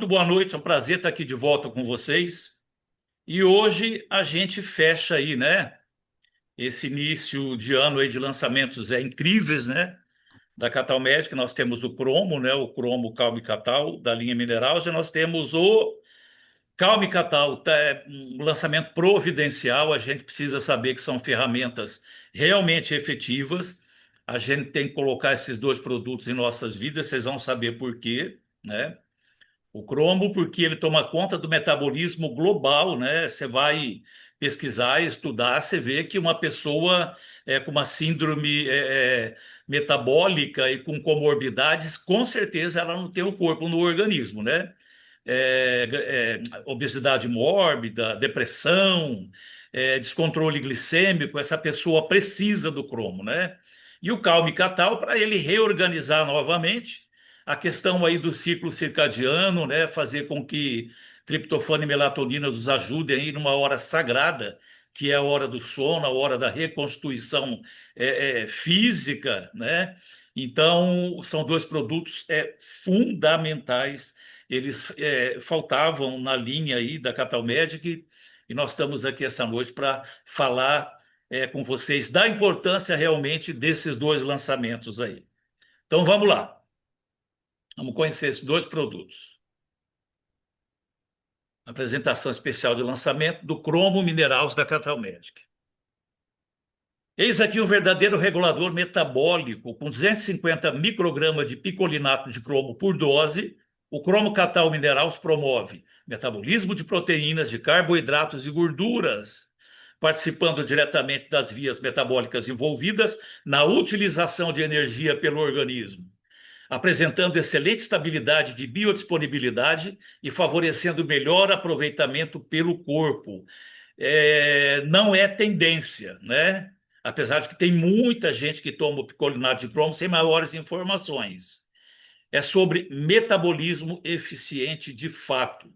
muito boa noite, é um prazer estar aqui de volta com vocês. E hoje a gente fecha aí, né? Esse início de ano aí de lançamentos incríveis, né? Da Catal Magic, nós temos o Cromo, né? O Cromo Calme Catal, da linha Mineral, e nós temos o Calme Catal, um lançamento providencial. A gente precisa saber que são ferramentas realmente efetivas. A gente tem que colocar esses dois produtos em nossas vidas, vocês vão saber por quê, né? O cromo, porque ele toma conta do metabolismo global, né? Você vai pesquisar, estudar, você vê que uma pessoa com uma síndrome metabólica e com comorbidades, com certeza ela não tem o corpo no organismo, né? Obesidade mórbida, depressão, descontrole glicêmico, essa pessoa precisa do cromo, né? E o Calme Catal, para ele reorganizar novamente a questão aí do ciclo circadiano, né? Fazer com que triptofano e melatonina nos ajudem aí numa hora sagrada, que é a hora do sono, a hora da reconstituição física, né? Então, são dois produtos fundamentais. Eles faltavam na linha aí da Catal Magic e nós estamos aqui essa noite para falar com vocês da importância realmente desses dois lançamentos aí. Então, vamos lá. Vamos conhecer esses dois produtos. Apresentação especial de lançamento do Cromo Minerals da Catal Magic. Eis aqui um verdadeiro regulador metabólico com 250 microgramas de picolinato de cromo por dose. O Cromo Catal Minerals promove metabolismo de proteínas, de carboidratos e gorduras, participando diretamente das vias metabólicas envolvidas na utilização de energia pelo organismo, apresentando excelente estabilidade de biodisponibilidade e favorecendo melhor aproveitamento pelo corpo. Não é tendência, né? Apesar de que tem muita gente que toma o picolinato de cromo sem maiores informações. É sobre metabolismo eficiente de fato.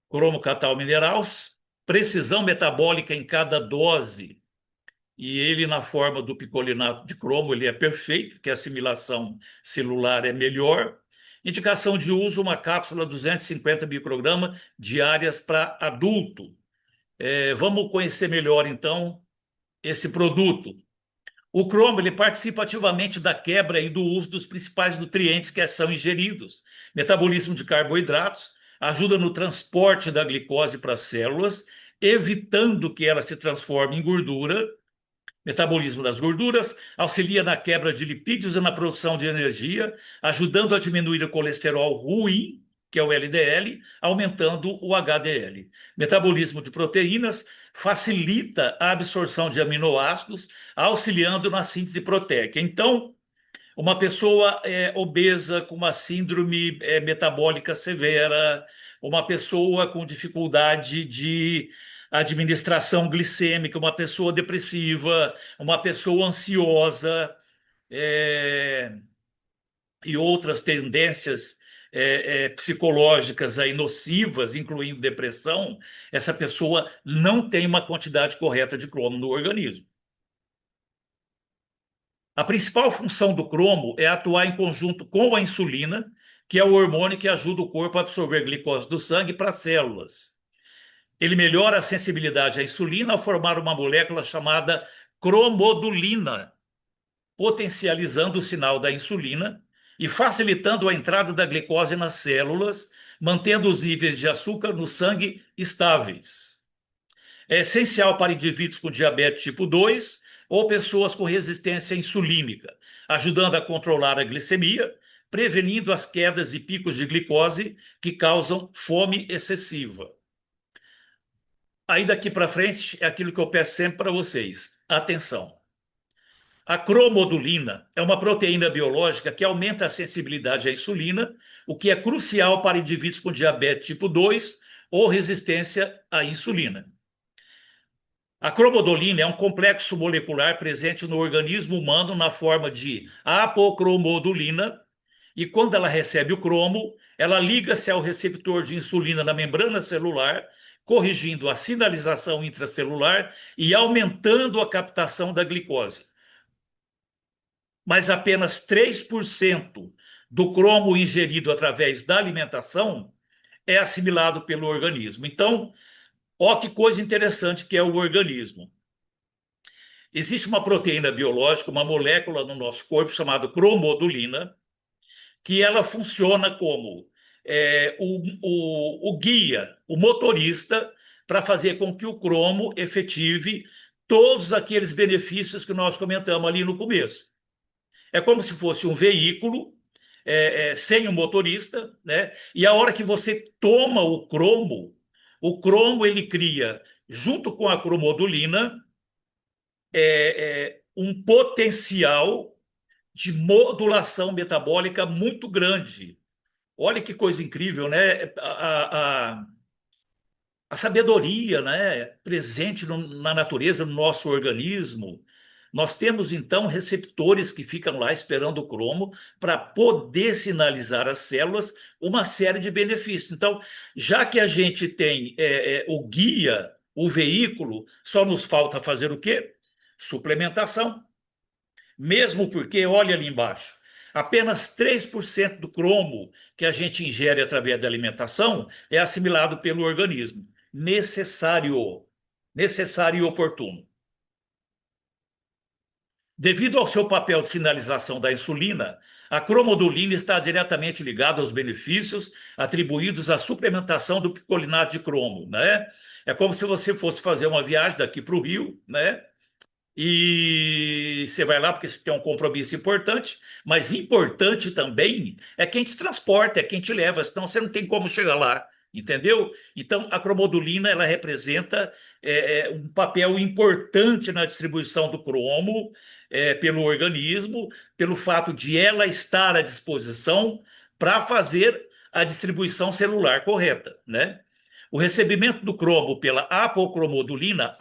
Cromo Catal Minerals, precisão metabólica em cada dose. E ele, na forma do picolinato de cromo, ele é perfeito, que a assimilação celular é melhor. Indicação de uso, uma cápsula 250 microgramas diárias para adulto. Vamos conhecer melhor, então, esse produto. O cromo ele participa ativamente da quebra e do uso dos principais nutrientes que são ingeridos. Metabolismo de carboidratos, ajuda no transporte da glicose para as células, evitando que ela se transforme em gordura. Metabolismo das gorduras, auxilia na quebra de lipídios e na produção de energia, ajudando a diminuir o colesterol ruim, que é o LDL, aumentando o HDL. Metabolismo de proteínas facilita a absorção de aminoácidos, auxiliando na síntese proteica. Então, uma pessoa obesa com uma síndrome metabólica severa, uma pessoa com dificuldade de administração glicêmica, uma pessoa depressiva, uma pessoa ansiosa e outras tendências psicológicas aí nocivas, incluindo depressão, essa pessoa não tem uma quantidade correta de cromo no organismo. A principal função do cromo é atuar em conjunto com a insulina, que é o hormônio que ajuda o corpo a absorver glicose do sangue para as células. Ele melhora a sensibilidade à insulina ao formar uma molécula chamada cromodulina, potencializando o sinal da insulina e facilitando a entrada da glicose nas células, mantendo os níveis de açúcar no sangue estáveis. É essencial para indivíduos com diabetes tipo 2 ou pessoas com resistência insulínica, ajudando a controlar a glicemia, prevenindo as quedas e picos de glicose que causam fome excessiva. Aí daqui para frente é aquilo que eu peço sempre para vocês. Atenção. A cromodulina é uma proteína biológica que aumenta a sensibilidade à insulina, o que é crucial para indivíduos com diabetes tipo 2 ou resistência à insulina. A cromodulina é um complexo molecular presente no organismo humano na forma de apocromodulina, e quando ela recebe o cromo, ela liga-se ao receptor de insulina na membrana celular, corrigindo a sinalização intracelular e aumentando a captação da glicose. Mas apenas 3% do cromo ingerido através da alimentação é assimilado pelo organismo. Então, ó que coisa interessante que é o organismo. Existe uma proteína biológica, uma molécula no nosso corpo chamada cromodulina, que ela funciona como o guia, o motorista, para fazer com que o cromo efetive todos aqueles benefícios que nós comentamos ali no começo. É como se fosse um veículo sem o motorista, né? E a hora que você toma o cromo ele cria, junto com a cromodulina, um potencial de modulação metabólica muito grande. Olha que coisa incrível, né? A sabedoria, né, presente na natureza, no nosso organismo. Nós temos, então, receptores que ficam lá esperando o cromo para poder sinalizar às células uma série de benefícios. Então, já que a gente tem o guia, o veículo, só nos falta fazer o quê? Suplementação. Mesmo porque, olha ali embaixo, apenas 3% do cromo que a gente ingere através da alimentação é assimilado pelo organismo. Necessário, necessário e oportuno. Devido ao seu papel de sinalização da insulina, a cromodulina está diretamente ligada aos benefícios atribuídos à suplementação do picolinato de cromo, né? É como se você fosse fazer uma viagem daqui para o Rio, né? E você vai lá porque você tem um compromisso importante, mas importante também é quem te transporta, é quem te leva, senão você não tem como chegar lá, entendeu? Então, a cromodulina ela representa um papel importante na distribuição do cromo pelo organismo, pelo fato de ela estar à disposição para fazer a distribuição celular correta, né? O recebimento do cromo pela apocromodulina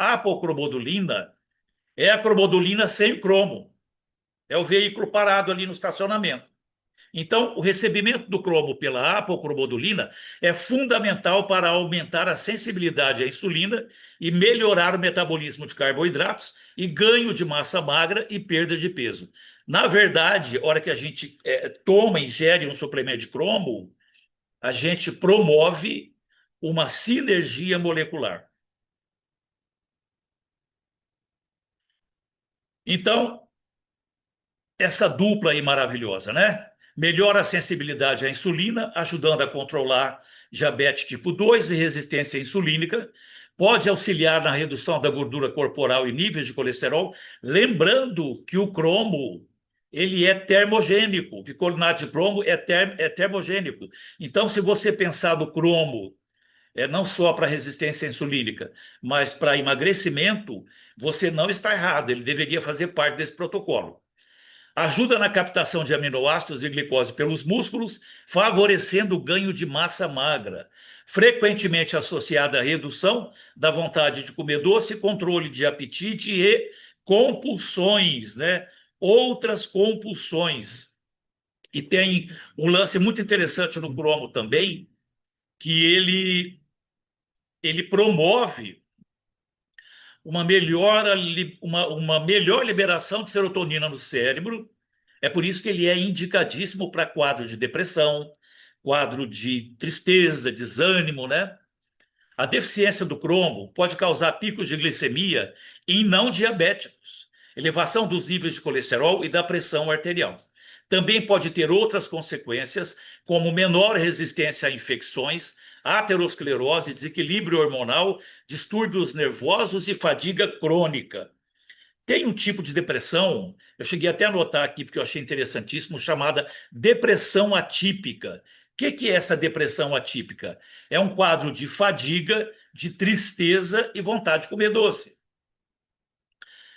é a cromodulina sem o cromo. É o veículo parado ali no estacionamento. Então, o recebimento do cromo pela apocromodulina é fundamental para aumentar a sensibilidade à insulina e melhorar o metabolismo de carboidratos e ganho de massa magra e perda de peso. Na verdade, a hora que a gente ingere um suplemento de cromo, a gente promove uma sinergia molecular. Então, essa dupla aí maravilhosa, né? Melhora a sensibilidade à insulina, ajudando a controlar diabetes tipo 2 e resistência insulínica. Pode auxiliar na redução da gordura corporal e níveis de colesterol. Lembrando que o cromo, ele é termogênico. O picolinato de cromo é termogênico. Então, se você pensar do cromo não só para resistência insulínica, mas para emagrecimento, você não está errado. Ele deveria fazer parte desse protocolo. Ajuda na captação de aminoácidos e glicose pelos músculos, favorecendo o ganho de massa magra, frequentemente associada à redução da vontade de comer doce, controle de apetite e compulsões, né? Outras compulsões. E tem um lance muito interessante no cromo também, que ele promove uma melhor liberação de serotonina no cérebro. É por isso que ele é indicadíssimo para quadro de depressão, quadro de tristeza, desânimo, né? A deficiência do cromo pode causar picos de glicemia em não diabéticos, elevação dos níveis de colesterol e da pressão arterial. Também pode ter outras consequências, como menor resistência a infecções, aterosclerose, desequilíbrio hormonal, distúrbios nervosos e fadiga crônica. Tem um tipo de depressão, eu cheguei até a anotar aqui porque eu achei interessantíssimo, chamada depressão atípica. O que é essa depressão atípica? É um quadro de fadiga, de tristeza e vontade de comer doce.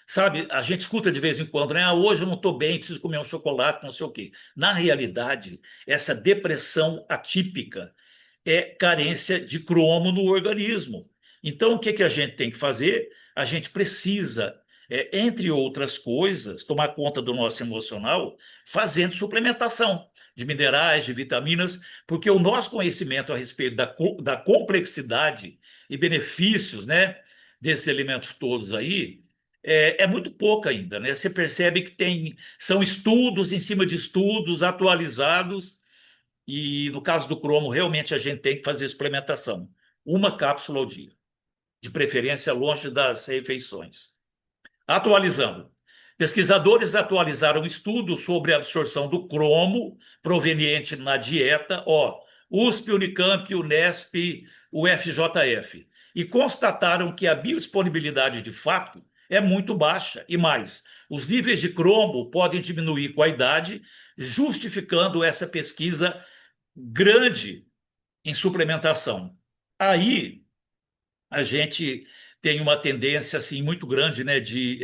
Sabe, a gente escuta de vez em quando, né? Hoje eu não estou bem, preciso comer um chocolate, não sei o quê. Na realidade, essa depressão atípica é carência de cromo no organismo. Então, o que a gente tem que fazer? A gente precisa, entre outras coisas, tomar conta do nosso emocional, fazendo suplementação de minerais, de vitaminas, porque o nosso conhecimento a respeito da complexidade e benefícios, né, desses elementos todos aí é muito pouca ainda, né? Você percebe que são estudos em cima de estudos atualizados, e no caso do cromo, realmente a gente tem que fazer suplementação. Uma cápsula ao dia, de preferência longe das refeições. Atualizando. Pesquisadores atualizaram estudos sobre a absorção do cromo proveniente na dieta, USP, Unicamp, Unesp, UFJF, e constataram que a biodisponibilidade de fato é muito baixa. E mais, os níveis de cromo podem diminuir com a idade, justificando essa pesquisa grande em suplementação. Aí a gente tem uma tendência assim muito grande, né, de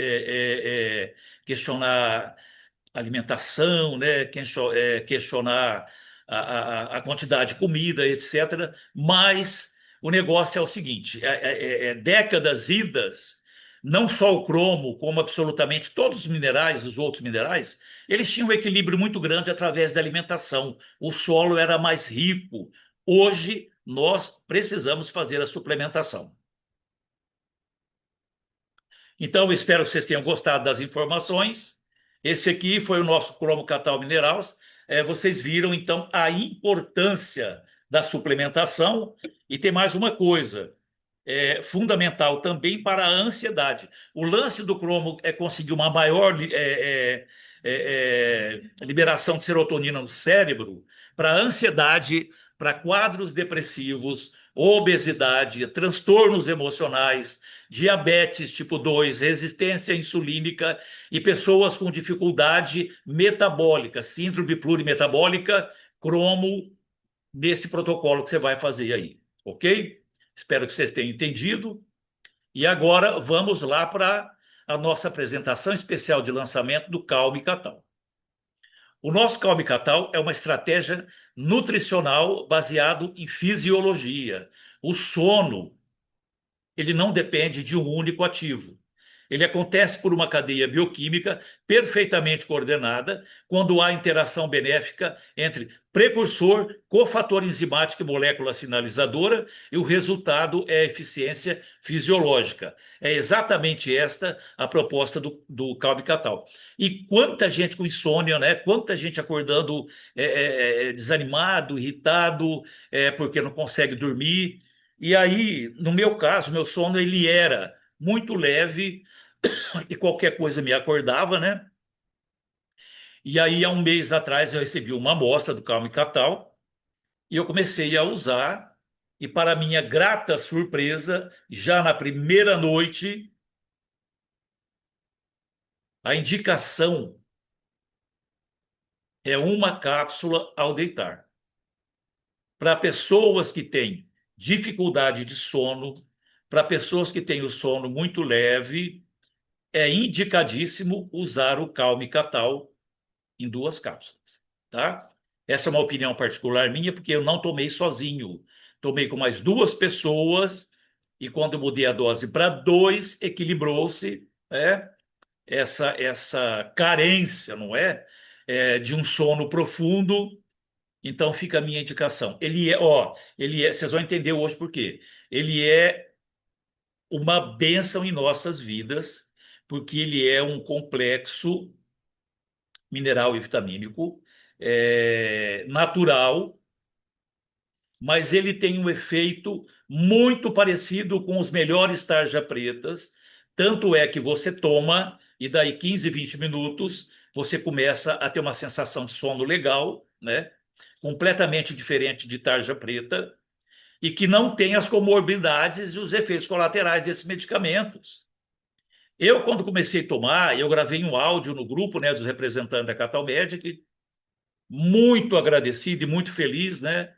questionar alimentação, né, questionar a quantidade de comida, etc. Mas o negócio é o seguinte: décadas idas, não só o cromo, como absolutamente todos os minerais, os outros minerais, eles tinham um equilíbrio muito grande através da alimentação. O solo era mais rico. Hoje, nós precisamos fazer a suplementação. Então, eu espero que vocês tenham gostado das informações. Esse aqui foi o nosso cromo catal minerals. Vocês viram, então, a importância da suplementação. E tem mais uma coisa, fundamental também para a ansiedade. O lance do cromo é conseguir uma maior liberação de serotonina no cérebro para ansiedade, para quadros depressivos, obesidade, transtornos emocionais, diabetes tipo 2, resistência insulínica e pessoas com dificuldade metabólica, síndrome plurimetabólica, cromo, nesse protocolo que você vai fazer aí, ok? Espero que vocês tenham entendido. E agora vamos lá para a nossa apresentação especial de lançamento do Calme Catal. O nosso Calme Catal é uma estratégia nutricional baseado em fisiologia. O sono, ele não depende de um único ativo. Ele acontece por uma cadeia bioquímica perfeitamente coordenada, quando há interação benéfica entre precursor, cofator enzimático e molécula sinalizadora, e o resultado é a eficiência fisiológica. É exatamente esta a proposta do Calme Catal. E quanta gente com insônia, né? Quanta gente acordando desanimado, irritado, porque não consegue dormir. E aí, no meu caso, meu sono ele era muito leve e qualquer coisa me acordava, né? E aí, há um mês atrás, eu recebi uma amostra do Calme Catal e eu comecei a usar. E, para minha grata surpresa, já na primeira noite, a indicação é uma cápsula ao deitar. Para pessoas que têm dificuldade de sono, para pessoas que têm o sono muito leve, é indicadíssimo usar o Calme Catal em 2 cápsulas, tá? Essa é uma opinião particular minha, porque eu não tomei sozinho. Tomei com mais 2 pessoas e quando eu mudei a dose para 2, equilibrou-se, essa carência, não é? De um sono profundo. Então fica a minha indicação. Vocês vão entender hoje por quê. Ele é uma bênção em nossas vidas, porque ele é um complexo mineral e vitamínico natural, mas ele tem um efeito muito parecido com os melhores tarja pretas. Tanto é que você toma e daí 15, 20 minutos você começa a ter uma sensação de sono legal, né? Completamente diferente de tarja preta e que não tem as comorbidades e os efeitos colaterais desses medicamentos. Eu, quando comecei a tomar, eu gravei um áudio no grupo, né, dos representantes da Catal Medic, muito agradecido e muito feliz, né?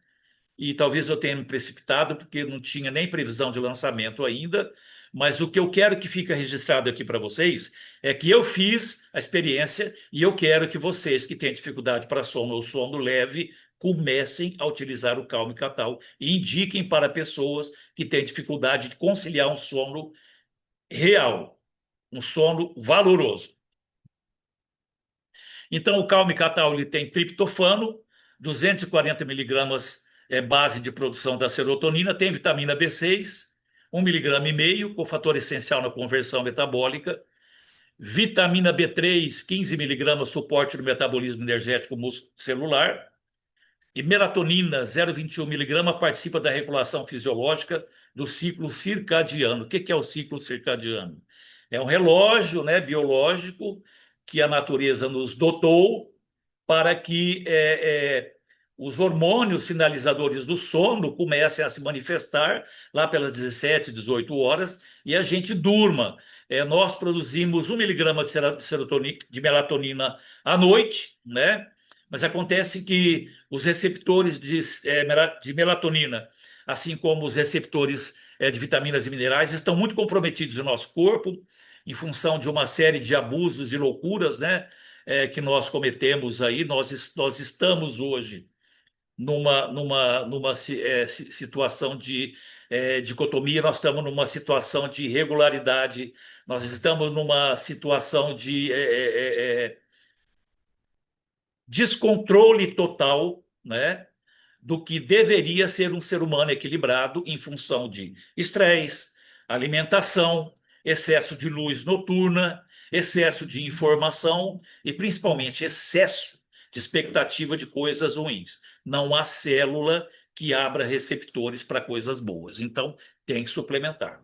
E talvez eu tenha me precipitado, porque não tinha nem previsão de lançamento ainda, mas o que eu quero que fique registrado aqui para vocês é que eu fiz a experiência e eu quero que vocês que têm dificuldade para sono ou sono leve comecem a utilizar o Calme Catal e indiquem para pessoas que têm dificuldade de conciliar um sono real, um sono valoroso. Então, o Calme Catal ele tem triptofano, 240 miligramas base de produção da serotonina, tem vitamina B6, 1,5 mg, com fator essencial na conversão metabólica, vitamina B3, 15 miligramas, suporte no metabolismo energético celular, e melatonina, 0,21 miligrama, participa da regulação fisiológica do ciclo circadiano. O que é o ciclo circadiano? É um relógio, né, biológico que a natureza nos dotou para que os hormônios sinalizadores do sono comecem a se manifestar lá pelas 17, 18 horas e a gente durma. Nós produzimos 1 miligrama de melatonina à noite, né? Mas acontece que os receptores de melatonina, assim como os receptores de vitaminas e minerais, estão muito comprometidos no nosso corpo, em função de uma série de abusos e loucuras, né? Que nós cometemos aí. Nós estamos hoje numa situação de dicotomia, nós estamos numa situação de irregularidade, nós estamos numa situação de descontrole total, né, do que deveria ser um ser humano equilibrado em função de estresse, alimentação, excesso de luz noturna, excesso de informação e principalmente excesso de expectativa de coisas ruins. Não há célula que abra receptores para coisas boas. Então, tem que suplementar.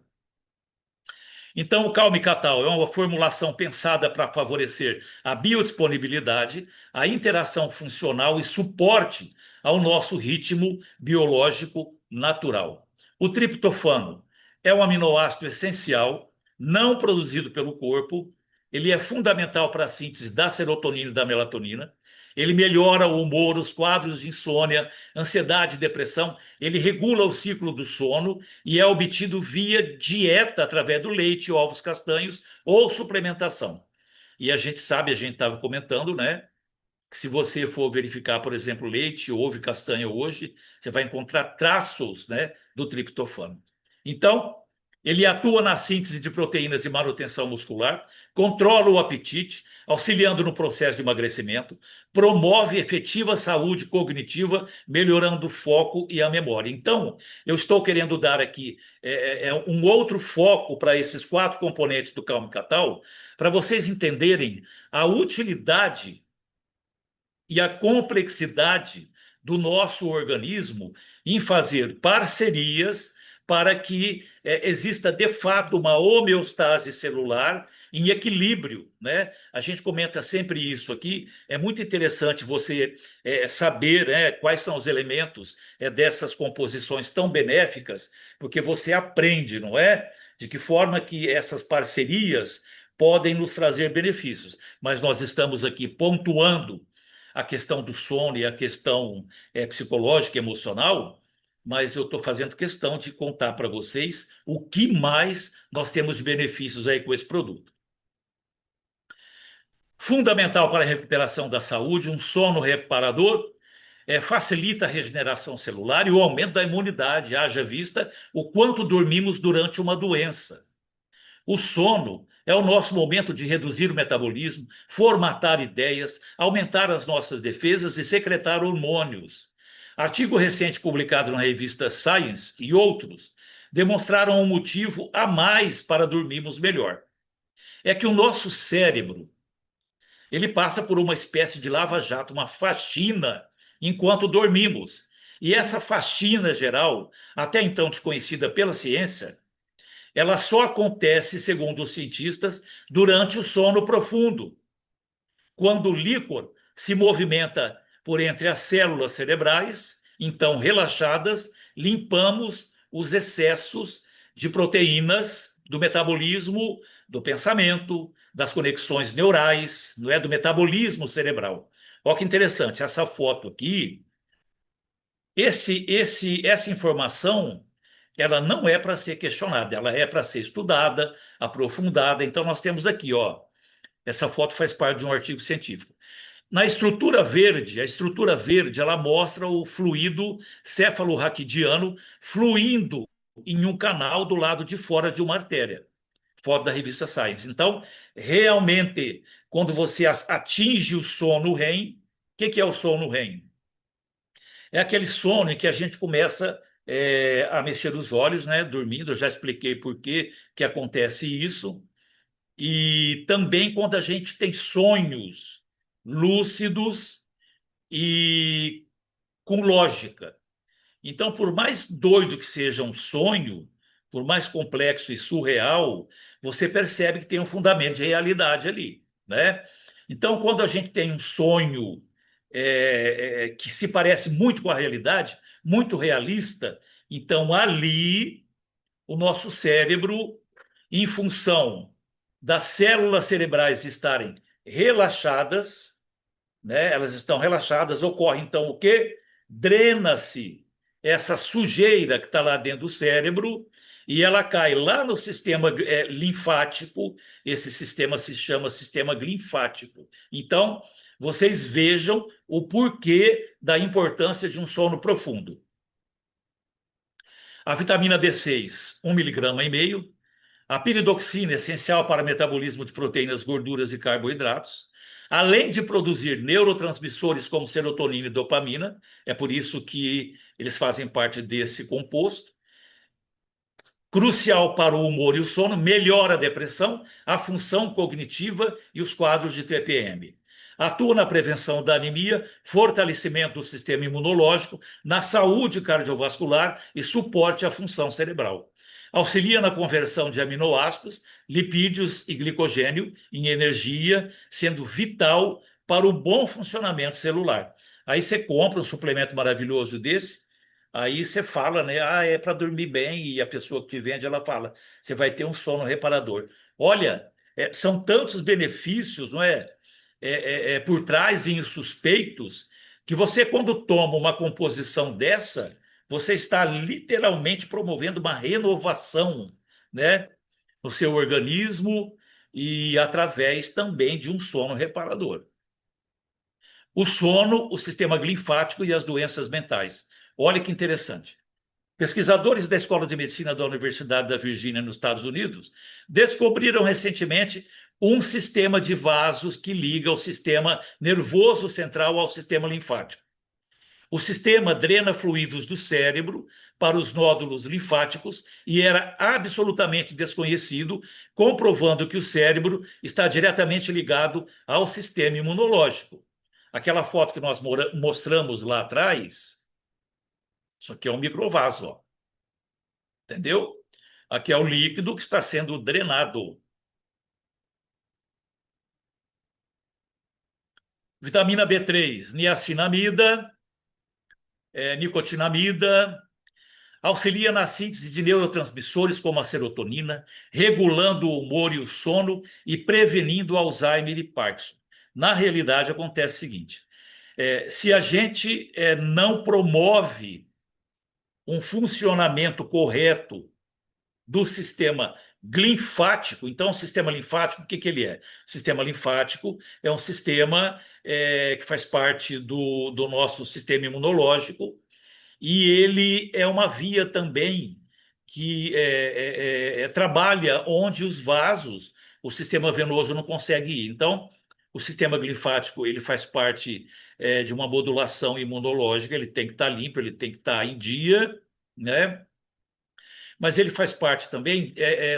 Então, o Calme Catal é uma formulação pensada para favorecer a biodisponibilidade, a interação funcional e suporte ao nosso ritmo biológico natural. O triptofano é um aminoácido essencial, não produzido pelo corpo. Ele é fundamental para a síntese da serotonina e da melatonina. Ele melhora o humor, os quadros de insônia, ansiedade e depressão. Ele regula o ciclo do sono e é obtido via dieta, através do leite, ovos castanhos ou suplementação. E a gente sabe, a gente estava comentando, né? Que se você for verificar, por exemplo, leite, ovo e castanha hoje, você vai encontrar traços, né, do triptofano. Então, ele atua na síntese de proteínas de manutenção muscular, controla o apetite, auxiliando no processo de emagrecimento, promove efetiva saúde cognitiva, melhorando o foco e a memória. Então, eu estou querendo dar aqui um outro foco para esses 4 componentes do Calme Catal, para vocês entenderem a utilidade e a complexidade do nosso organismo em fazer parcerias para que exista de fato uma homeostase celular em equilíbrio, né? A gente comenta sempre isso aqui. É muito interessante você saber, né, quais são os elementos dessas composições tão benéficas, porque você aprende, não é? De que forma que essas parcerias podem nos trazer benefícios. Mas nós estamos aqui pontuando a questão do sono e a questão psicológica e emocional, mas eu estou fazendo questão de contar para vocês o que mais nós temos de benefícios aí com esse produto. Fundamental para a recuperação da saúde, um sono reparador facilita a regeneração celular e o aumento da imunidade, haja vista o quanto dormimos durante uma doença. O sono é o nosso momento de reduzir o metabolismo, formatar ideias, aumentar as nossas defesas e secretar hormônios. Artigo recente publicado na revista Science e outros demonstraram um motivo a mais para dormirmos melhor. É que o nosso cérebro, ele passa por uma espécie de lava-jato, uma faxina enquanto dormimos. E essa faxina geral, até então desconhecida pela ciência, ela só acontece, segundo os cientistas, durante o sono profundo, quando o líquor se movimenta por entre as células cerebrais, então relaxadas, limpamos os excessos de proteínas do metabolismo, do pensamento, das conexões neurais, não é, do metabolismo cerebral. Olha que interessante, essa foto aqui, essa informação, ela não é para ser questionada, ela é para ser estudada, aprofundada. Então, nós temos aqui, ó, essa foto faz parte de um artigo científico. Na estrutura verde, a estrutura verde, ela mostra o fluido cefalorraquidiano fluindo em um canal do lado de fora de uma artéria, foto da revista Science. Então, realmente, quando você atinge o sono REM, o que é o sono REM? É aquele sono em que a gente começa a mexer os olhos, né, dormindo. Eu já expliquei por que acontece isso. e também quando a gente tem sonhos lúcidos e com lógica. Então, por mais doido que seja um sonho, por mais complexo e surreal, você percebe que tem um fundamento de realidade ali, né? Então, quando a gente tem um sonho que se parece muito com a realidade, muito realista, então ali o nosso cérebro, em função das células cerebrais estarem relaxadas, né? Elas estão relaxadas, ocorre então o quê? Drena-se essa sujeira que está lá dentro do cérebro e ela cai lá no sistema linfático. Esse sistema se chama sistema linfático. Então, vocês vejam o porquê da importância de um sono profundo. A vitamina B6, 1,5 mg. A piridoxina, essencial para o metabolismo de proteínas, gorduras e carboidratos, além de produzir neurotransmissores como serotonina e dopamina, é por isso que eles fazem parte desse composto. Crucial para o humor e o sono, melhora a depressão, a função cognitiva e os quadros de TPM. Atua na prevenção da anemia, fortalecimento do sistema imunológico, na saúde cardiovascular e suporte à função cerebral. Auxilia na conversão de aminoácidos, lipídios e glicogênio em energia, sendo vital para o bom funcionamento celular. Aí você compra um suplemento maravilhoso desse. Aí você fala, né? Ah, é para dormir bem, e a pessoa que te vende, ela fala, você vai ter um sono reparador. Olha, são tantos benefícios, não é? Por trás e insuspeitos, que você, quando toma uma composição dessa, você está literalmente promovendo uma renovação, né? No seu organismo e através também de um sono reparador. O sono, o sistema linfático e as doenças mentais. Olha que interessante. Pesquisadores da Escola de Medicina da Universidade da Virgínia, nos Estados Unidos, descobriram recentemente um sistema de vasos que liga o sistema nervoso central ao sistema linfático. O sistema drena fluidos do cérebro para os nódulos linfáticos e era absolutamente desconhecido, comprovando que o cérebro está diretamente ligado ao sistema imunológico. Aquela foto que nós mostramos lá atrás, isso aqui é um microvaso, ó. Entendeu? Aqui é o líquido que está sendo drenado. Vitamina B3, niacinamida, nicotinamida, auxilia na síntese de neurotransmissores como a serotonina, regulando o humor e o sono e prevenindo Alzheimer e Parkinson. Na realidade, acontece o seguinte: se a gente não promove um funcionamento correto do sistema linfático. Então, o sistema linfático, o que, que ele é? O sistema linfático é um sistema que faz parte do nosso sistema imunológico e ele é uma via também que trabalha onde os vasos, o sistema venoso não consegue ir. Então, o sistema linfático ele faz parte de uma modulação imunológica, ele tem que estar limpo, ele tem que estar em dia, né? Mas ele faz parte também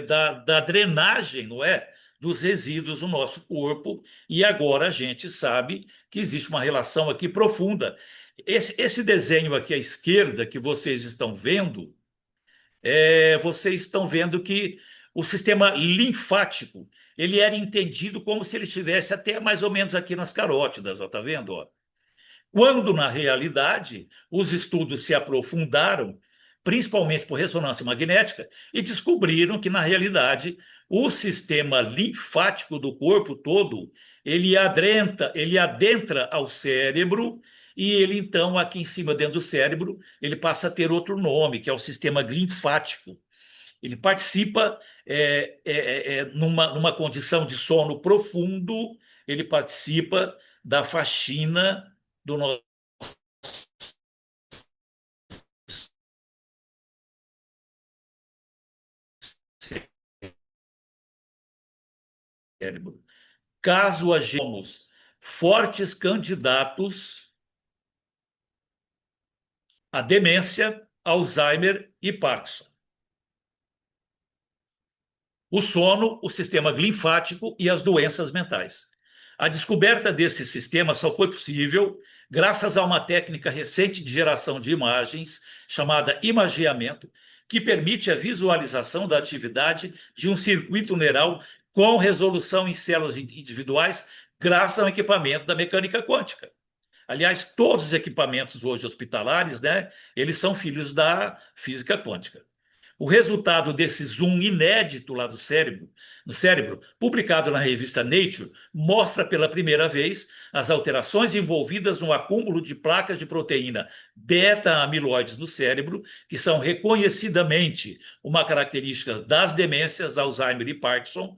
da drenagem, não é? Dos resíduos do nosso corpo, e agora a gente sabe que existe uma relação aqui profunda. Esse desenho aqui à esquerda que vocês estão vendo, vocês estão vendo que o sistema linfático ele era entendido como se ele estivesse até mais ou menos aqui nas carótidas, ó, tá vendo? Ó? Quando, na realidade, os estudos se aprofundaram, principalmente por ressonância magnética, e descobriram que, na realidade, o sistema linfático do corpo todo, ele adentra ao cérebro, e ele, então, aqui em cima, dentro do cérebro, ele passa a ter outro nome, que é o sistema linfático. Ele participa numa condição de sono profundo, ele participa da faxina do nosso cérebro. Caso hajamos fortes candidatos à demência, Alzheimer e Parkinson. o sono, o sistema linfático e as doenças mentais. A descoberta desse sistema só foi possível graças a uma técnica recente de geração de imagens, chamada imageamento, que permite a visualização da atividade de um circuito neural com resolução em células individuais, graças ao equipamento da mecânica quântica. Aliás, todos os equipamentos hoje hospitalares, né, eles são filhos da física quântica. O resultado desse zoom inédito lá do cérebro, no cérebro, publicado na revista Nature, mostra pela primeira vez as alterações envolvidas no acúmulo de placas de proteína beta-amiloides no cérebro, que são reconhecidamente uma característica das demências Alzheimer e Parkinson,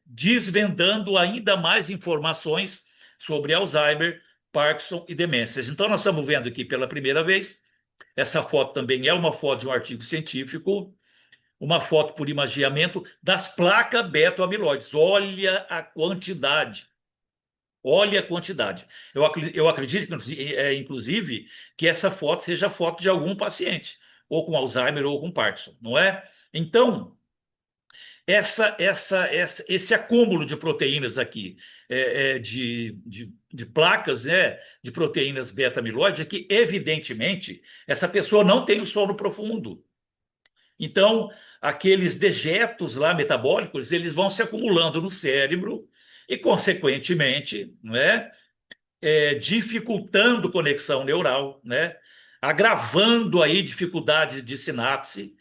desvendando ainda mais informações sobre Alzheimer, Parkinson e demências. Então, nós estamos vendo aqui pela primeira vez. Essa foto também é uma foto de um artigo científico, uma foto por imageamento das placas beta-amiloides. Olha a quantidade. Olha a quantidade. Eu acredito, inclusive, que essa foto seja foto de algum paciente, ou com Alzheimer ou com Parkinson, não é? Então, esse acúmulo de proteínas aqui, de placas, né, de proteínas beta-amiloide, é que, evidentemente, essa pessoa não tem o sono profundo. Então, aqueles dejetos lá metabólicos, eles vão se acumulando no cérebro e, consequentemente, né, dificultando conexão neural, né, agravando aí dificuldades de sinapse,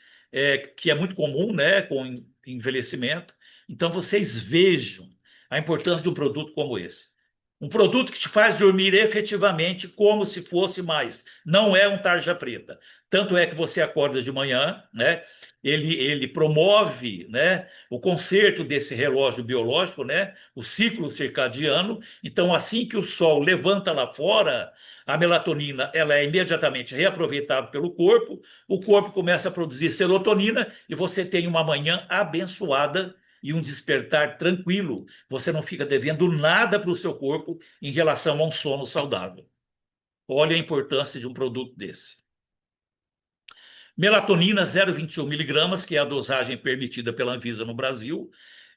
que é muito comum, né, com envelhecimento. Então, vocês vejam a importância de um produto como esse. Um produto que te faz dormir efetivamente como se fosse mais. Não é um tarja preta. Tanto é que você acorda de manhã, né? Ele promove, né, o conserto desse relógio biológico, né, o ciclo circadiano. Então, assim que o sol levanta lá fora, a melatonina ela é imediatamente reaproveitada pelo corpo, o corpo começa a produzir serotonina e você tem uma manhã abençoada e um despertar tranquilo. Você não fica devendo nada para o seu corpo em relação a um sono saudável. Olha a importância de um produto desse. Melatonina 0,21 miligramas, que é a dosagem permitida pela Anvisa no Brasil,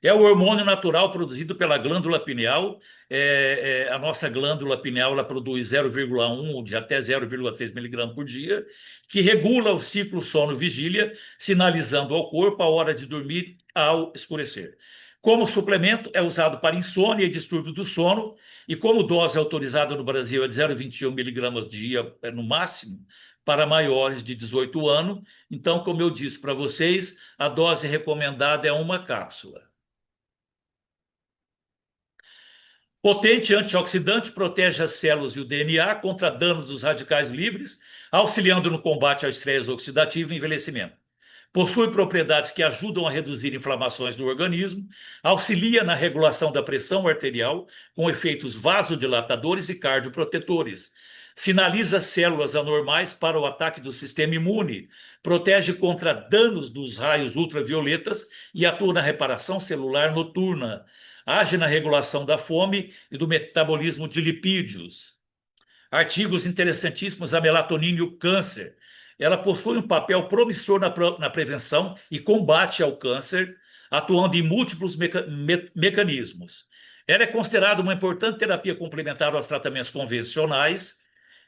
é o hormônio natural produzido pela glândula pineal. A nossa glândula pineal ela produz 0,1 de até 0,3 miligramas por dia, que regula o ciclo sono-vigília, sinalizando ao corpo a hora de dormir ao escurecer. Como suplemento, é usado para insônia e distúrbio do sono, e como dose autorizada no Brasil é de 0,21 miligramas dia no máximo, para maiores de 18 anos. Então, como eu disse para vocês, a dose recomendada é uma cápsula. Potente antioxidante, protege as células e o DNA contra danos dos radicais livres, auxiliando no combate ao estresse oxidativo e envelhecimento. Possui propriedades que ajudam a reduzir inflamações do organismo, auxilia na regulação da pressão arterial, com efeitos vasodilatadores e cardioprotetores. Sinaliza células anormais para o ataque do sistema imune, protege contra danos dos raios ultravioletas e atua na reparação celular noturna. Age na regulação da fome e do metabolismo de lipídios. Artigos interessantíssimos: a melatonina e o câncer. Ela possui um papel promissor na prevenção e combate ao câncer, atuando em múltiplos mecanismos. Ela é considerada uma importante terapia complementar aos tratamentos convencionais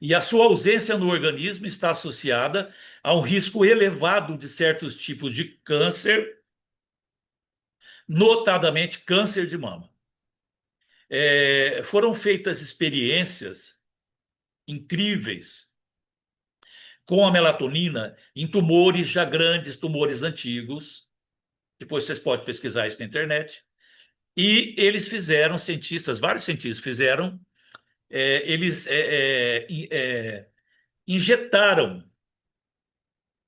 e a sua ausência no organismo está associada a um risco elevado de certos tipos de câncer, notadamente câncer de mama. Foram feitas experiências incríveis com a melatonina em tumores já grandes, tumores antigos. Depois vocês podem pesquisar isso na internet. E eles fizeram, vários cientistas fizeram, eles injetaram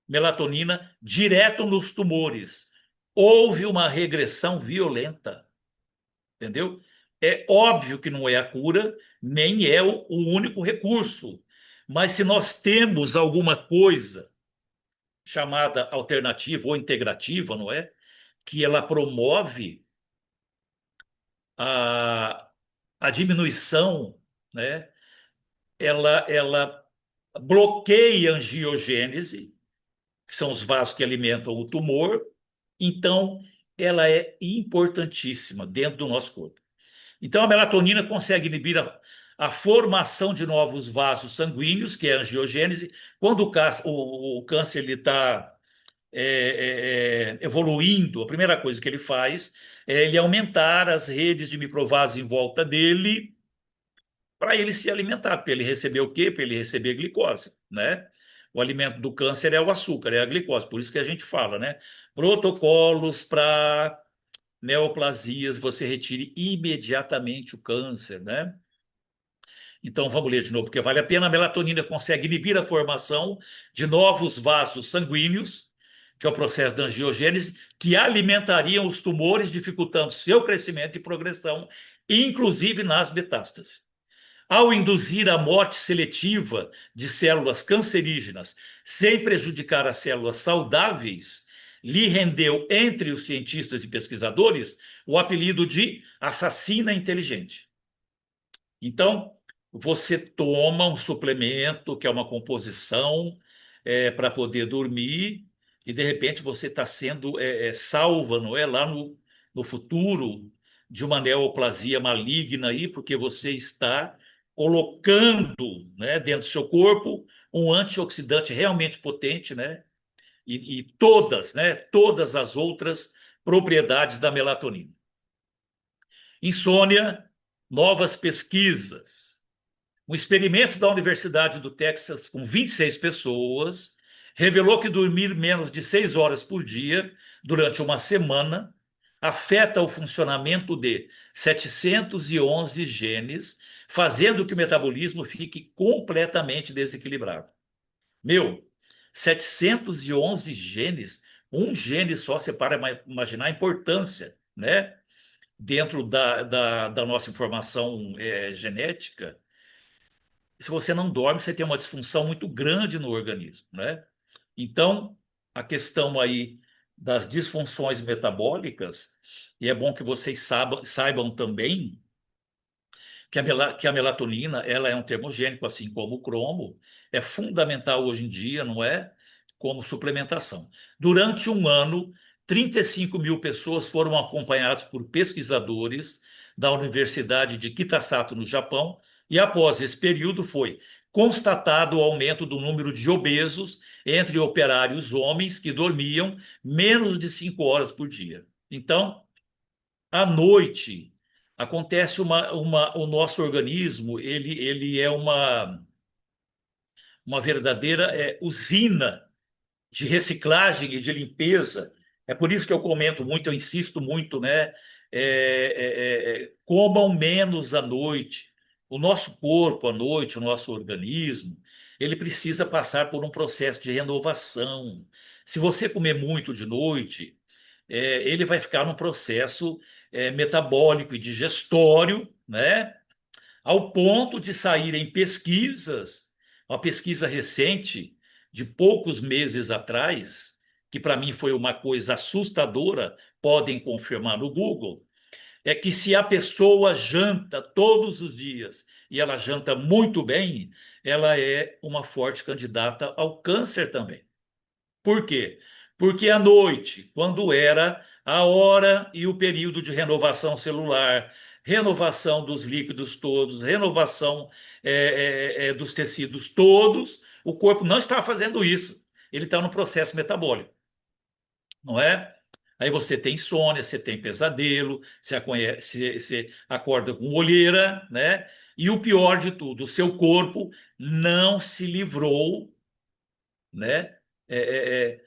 melatonina direto nos tumores. Houve uma regressão violenta, entendeu? É óbvio que não é a cura, nem é o único recurso. Mas se nós temos alguma coisa chamada alternativa ou integrativa, não é? Que ela promove a, a diminuição, né? Ela bloqueia a angiogênese, que são os vasos que alimentam o tumor. Então, ela é importantíssima dentro do nosso corpo. Então, a melatonina consegue inibir a formação de novos vasos sanguíneos, que é a angiogênese. Quando o câncer está evoluindo, a primeira coisa que ele faz é ele aumentar as redes de microvasos em volta dele para ele se alimentar, para ele receber o quê? Para ele receber glicose, né? O alimento do câncer é o açúcar, é a glicose, por isso que a gente fala, né? Protocolos para neoplasias, você retire imediatamente o câncer, né? Então vamos ler de novo, porque vale a pena. A melatonina consegue inibir a formação de novos vasos sanguíneos, que é o processo da angiogênese, que alimentariam os tumores, dificultando seu crescimento e progressão, inclusive nas metástases. Ao induzir a morte seletiva de células cancerígenas, sem prejudicar as células saudáveis, lhe rendeu, entre os cientistas e pesquisadores, o apelido de assassina inteligente. Então, você toma um suplemento, que é uma composição para poder dormir, e de repente você está sendo salva, não é? Lá no futuro, de uma neoplasia maligna aí, porque você está colocando, né, dentro do seu corpo um antioxidante realmente potente, né? E todas, né, todas as outras propriedades da melatonina. Insônia, novas pesquisas. Um experimento da Universidade do Texas com 26 pessoas revelou que dormir menos de 6 horas por dia durante uma semana afeta o funcionamento de 711 genes, fazendo que o metabolismo fique completamente desequilibrado. Meu, 711 genes, um gene só, você para imaginar a importância, né? Dentro da nossa informação genética. Se você não dorme, você tem uma disfunção muito grande no organismo, né? Então, a questão aí das disfunções metabólicas, e é bom que vocês saibam também que a melatonina ela é um termogênico, assim como o cromo, é fundamental hoje em dia, não é? Como suplementação. Durante um ano, 35 mil pessoas foram acompanhadas por pesquisadores da Universidade de Kitasato, no Japão, e após esse período foi constatado o aumento do número de obesos entre operários homens que dormiam menos de 5 horas por dia. Então, à noite, acontece o nosso organismo, ele é uma verdadeira usina de reciclagem e de limpeza. É por isso que eu comento muito, eu insisto muito, né? Comam menos à noite. O nosso corpo à noite, o nosso organismo, ele precisa passar por um processo de renovação. Se você comer muito de noite, ele vai ficar num processo metabólico e digestório, né? Ao ponto de saírem pesquisas, uma pesquisa recente de poucos meses atrás, que para mim foi uma coisa assustadora, podem confirmar no Google, é que se a pessoa janta todos os dias e ela janta muito bem, ela é uma forte candidata ao câncer também. Por quê? Porque à noite, quando era a hora e o período de renovação celular, renovação dos líquidos todos, renovação dos tecidos todos, o corpo não está fazendo isso. Ele está no processo metabólico, não é? Aí você tem insônia, você tem pesadelo, você acorda com olheira, né? E o pior de tudo, o seu corpo não se livrou, né? É, é, é,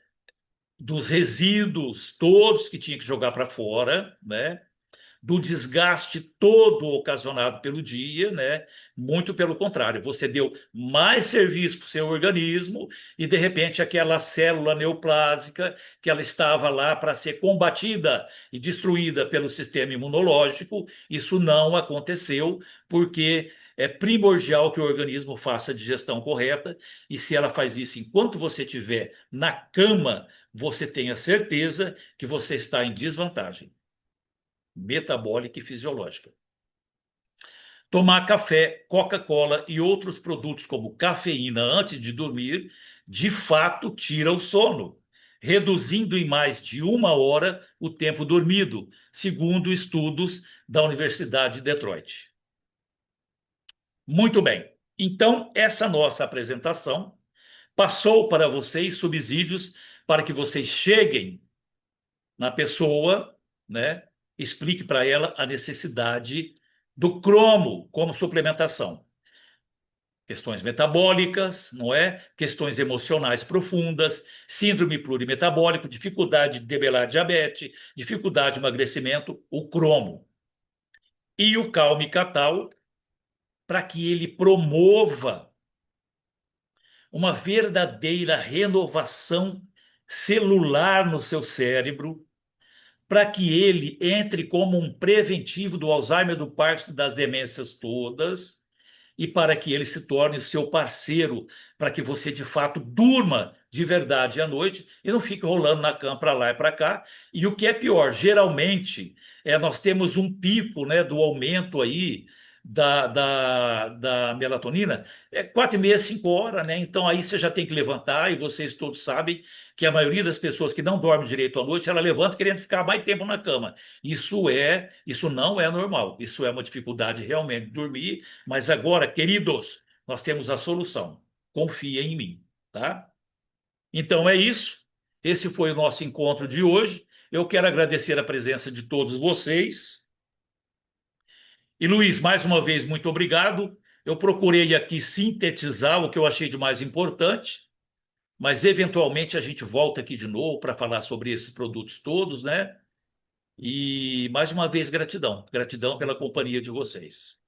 dos resíduos todos que tinha que jogar para fora, né? Do desgaste todo ocasionado pelo dia, né? Muito pelo contrário, você deu mais serviço para o seu organismo e de repente aquela célula neoplásica que ela estava lá para ser combatida e destruída pelo sistema imunológico, isso não aconteceu porque é primordial que o organismo faça a digestão correta e se ela faz isso enquanto você estiver na cama, você tenha certeza que você está em desvantagem metabólica e fisiológica. Tomar café, Coca-Cola e outros produtos como cafeína antes de dormir, de fato tira o sono. reduzindo em mais de 1 hora o tempo dormido, segundo estudos da Universidade de Detroit. Muito bem. Então, essa nossa apresentação passou para vocês subsídios para que vocês cheguem na pessoa, né? Explique para ela a necessidade do cromo como suplementação. Questões metabólicas, não é? Questões emocionais profundas, síndrome plurimetabólico, dificuldade de debelar diabetes, dificuldade de emagrecimento, o cromo. E o Calme Catal, para que ele promova uma verdadeira renovação celular no seu cérebro, para que ele entre como um preventivo do Alzheimer, do Parkinson, das demências todas, e para que ele se torne seu parceiro, para que você de fato durma de verdade à noite e não fique rolando na cama para lá e para cá. E o que é pior, geralmente nós temos um pico, né, do aumento aí da melatonina, 4h30, 5 horas, né? Então aí você já tem que levantar, e vocês todos sabem que a maioria das pessoas que não dormem direito à noite, ela levanta querendo ficar mais tempo na cama. Isso não é normal. Isso é uma dificuldade realmente de dormir. Mas agora, queridos, nós temos a solução. Confia em mim, tá? Então é isso. Esse foi o nosso encontro de hoje. Eu quero agradecer a presença de todos vocês. E Luiz, mais uma vez, muito obrigado. Eu procurei aqui sintetizar o que eu achei de mais importante, mas eventualmente a gente volta aqui de novo para falar sobre esses produtos todos, né? E mais uma vez, gratidão. Gratidão pela companhia de vocês.